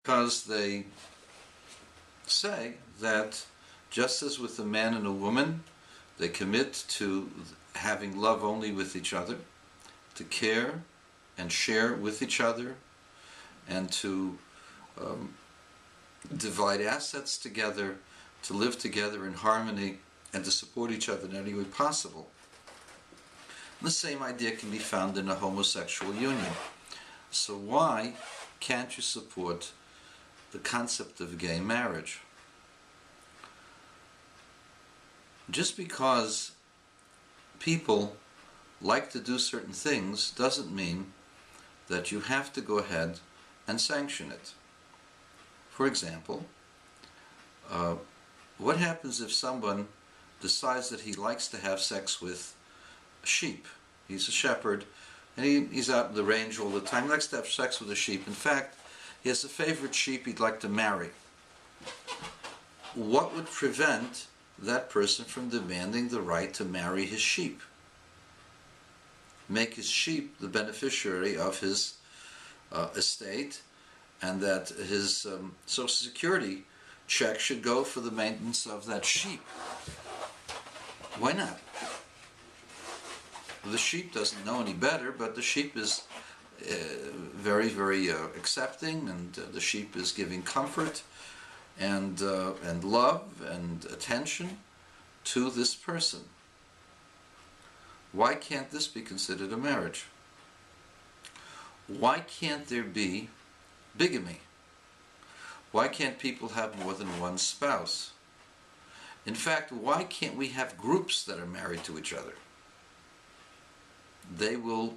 because they say that just as with a man and a woman, they commit to having love only with each other, to care and share with each other, and to divide assets together, to live together in harmony, and to support each other in any way possible. The same idea can be found in a homosexual union. So why can't you support the concept of gay marriage? Just because people like to do certain things doesn't mean that you have to go ahead and sanction it. For example, what happens if someone decides that he likes to have sex with sheep? He's a shepherd, and he's out in the range all the time. He likes to have sex with a sheep. In fact, he has a favorite sheep he'd like to marry. What would prevent that person from demanding the right to marry his sheep? Make his sheep the beneficiary of his estate, and that his Social Security check should go for the maintenance of that sheep. Why not? The sheep doesn't know any better, but the sheep is very, very accepting, and the sheep is giving comfort and love and attention to this person. Why can't this be considered a marriage? Why can't there be bigamy? Why can't people have more than one spouse? In fact, why can't we have groups that are married to each other? They will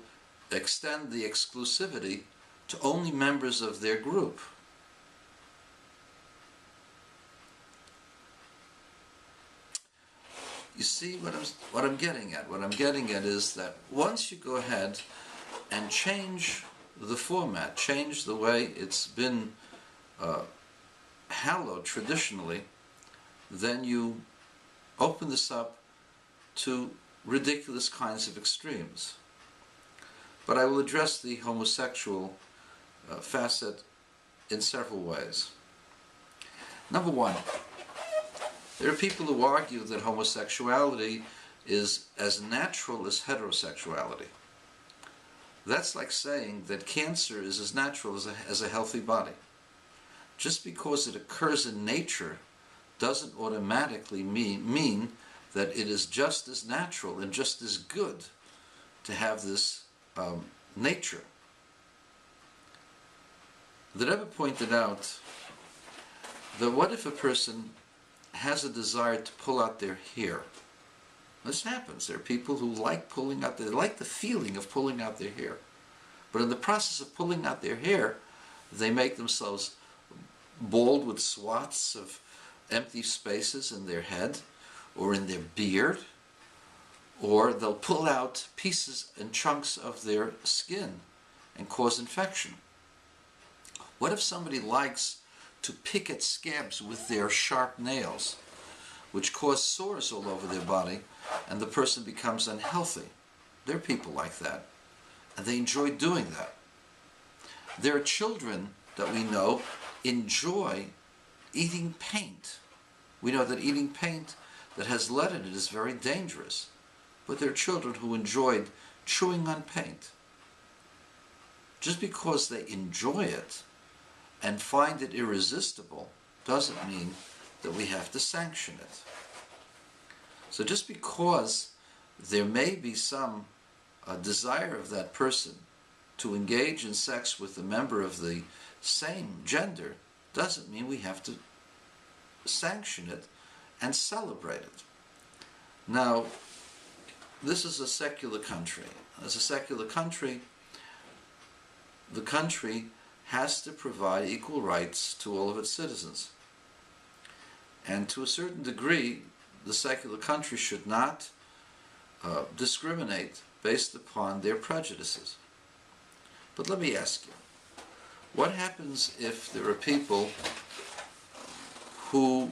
extend the exclusivity to only members of their group. You see what I'm getting at? What I'm getting at is that once you go ahead and change the format, change the way it's been hallowed traditionally, then you open this up to ridiculous kinds of extremes. But I will address the homosexual facet in several ways. Number one, there are people who argue that homosexuality is as natural as heterosexuality. That's like saying that cancer is as natural as a healthy body. Just because it occurs in nature doesn't automatically mean that it is just as natural and just as good to have this nature. The Rebbe pointed out that what if a person has a desire to pull out their hair? This happens. There are people who like pulling out, they like the feeling of pulling out their hair. But in the process of pulling out their hair, they make themselves bald with swaths of empty spaces in their head or in their beard, or they'll pull out pieces and chunks of their skin and cause infection. What if somebody likes to pick at scabs with their sharp nails, which cause sores all over their body, and the person becomes unhealthy? There are people like that, and they enjoy doing that. There are children that we know enjoy eating paint. We know that eating paint that has lead in it is very dangerous, but there are children who enjoyed chewing on paint. Just because they enjoy it and find it irresistible doesn't mean that we have to sanction it. So just because there may be some desire of that person to engage in sex with a member of the same gender doesn't mean we have to sanction it and celebrate it. Now, this is a secular country. As a secular country, the country has to provide equal rights to all of its citizens. And to a certain degree, the secular country should not discriminate based upon their prejudices. But let me ask you, what happens if there are people who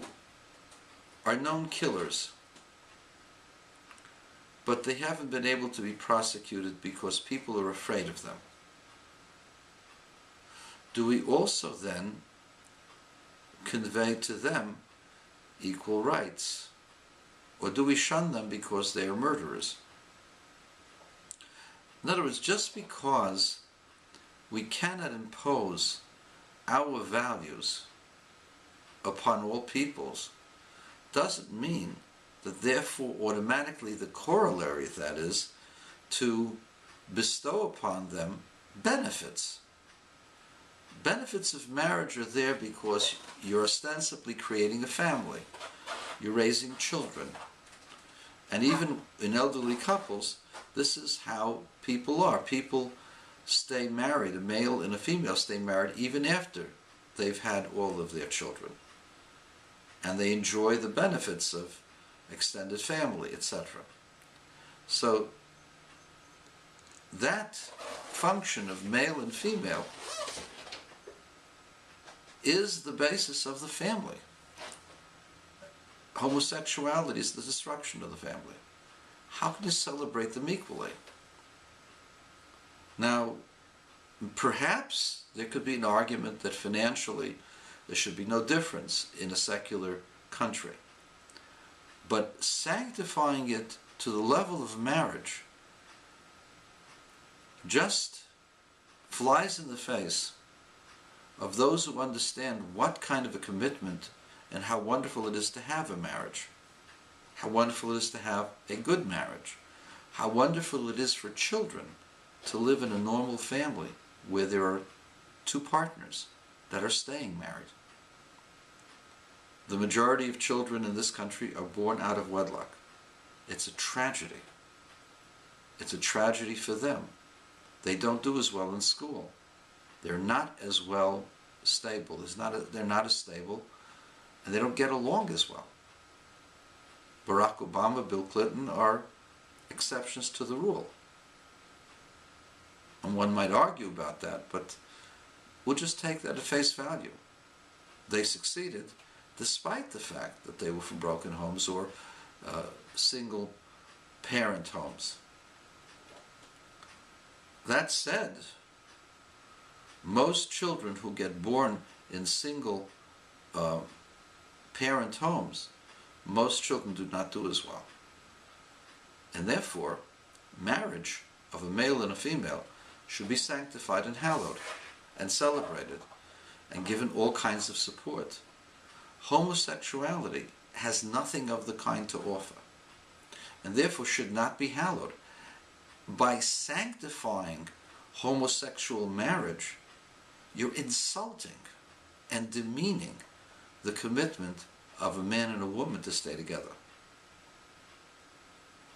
are known killers, but they haven't been able to be prosecuted because people are afraid of them? Do we also then convey to them equal rights? Or do we shun them because they are murderers? In other words, just because we cannot impose our values upon all peoples doesn't mean that therefore automatically the corollary of that is to bestow upon them benefits. Benefits of marriage are there because you're ostensibly creating a family. You're raising children. And even in elderly couples, this is how people are. People stay married, a male and a female stay married even after they've had all of their children. And they enjoy the benefits of extended family, etc. So that function of male and female is the basis of the family. Homosexuality is the destruction of the family. How can you celebrate them equally? Now, perhaps there could be an argument that financially there should be no difference in a secular country. But sanctifying it to the level of marriage just flies in the face of those who understand what kind of a commitment and how wonderful it is to have a marriage, how wonderful it is to have a good marriage, how wonderful it is for children to live in a normal family where there are two partners that are staying married. The majority of children in this country are born out of wedlock. It's a tragedy. It's a tragedy for them. They don't do as well in school. They're not as well stable. They're not as stable, and they don't get along as well. Barack Obama, Bill Clinton are exceptions to the rule. And one might argue about that, but we'll just take that at face value. They succeeded despite the fact that they were from broken homes or single parent homes. That said, most children who get born in single parent homes, most children do not do as well. And therefore, marriage of a male and a female should be sanctified and hallowed and celebrated and given all kinds of support. Homosexuality has nothing of the kind to offer, and therefore should not be hallowed. By sanctifying homosexual marriage, you're insulting and demeaning the commitment of a man and a woman to stay together.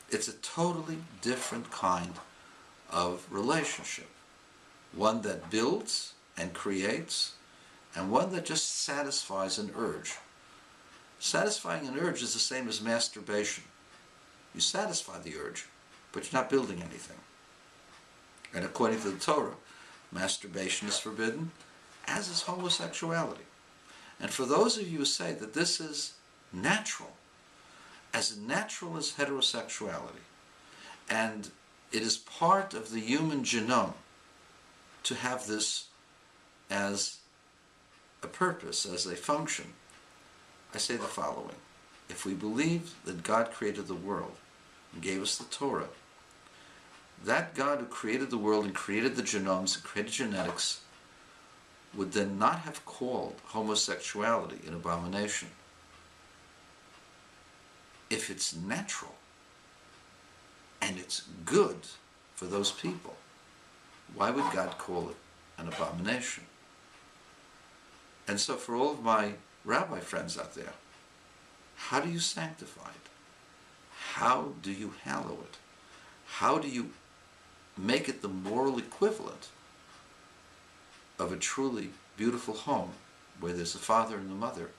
It's a totally different kind of relationship, one that builds and creates, and one that just satisfies an urge. Satisfying an urge is the same as masturbation. You satisfy the urge, but you're not building anything. And according to the Torah, masturbation is forbidden, as is homosexuality. And for those of you who say that this is natural as heterosexuality, and it is part of the human genome to have this as a purpose, as a function, I say the following. If we believe that God created the world and gave us the Torah, that God who created the world and created the genomes and created genetics would then not have called homosexuality an abomination. If it's natural and it's good for those people, why would God call it an abomination? And so for all of my rabbi friends out there, how do you sanctify it? How do you hallow it? How do you make it the moral equivalent of a truly beautiful home where there's a father and a mother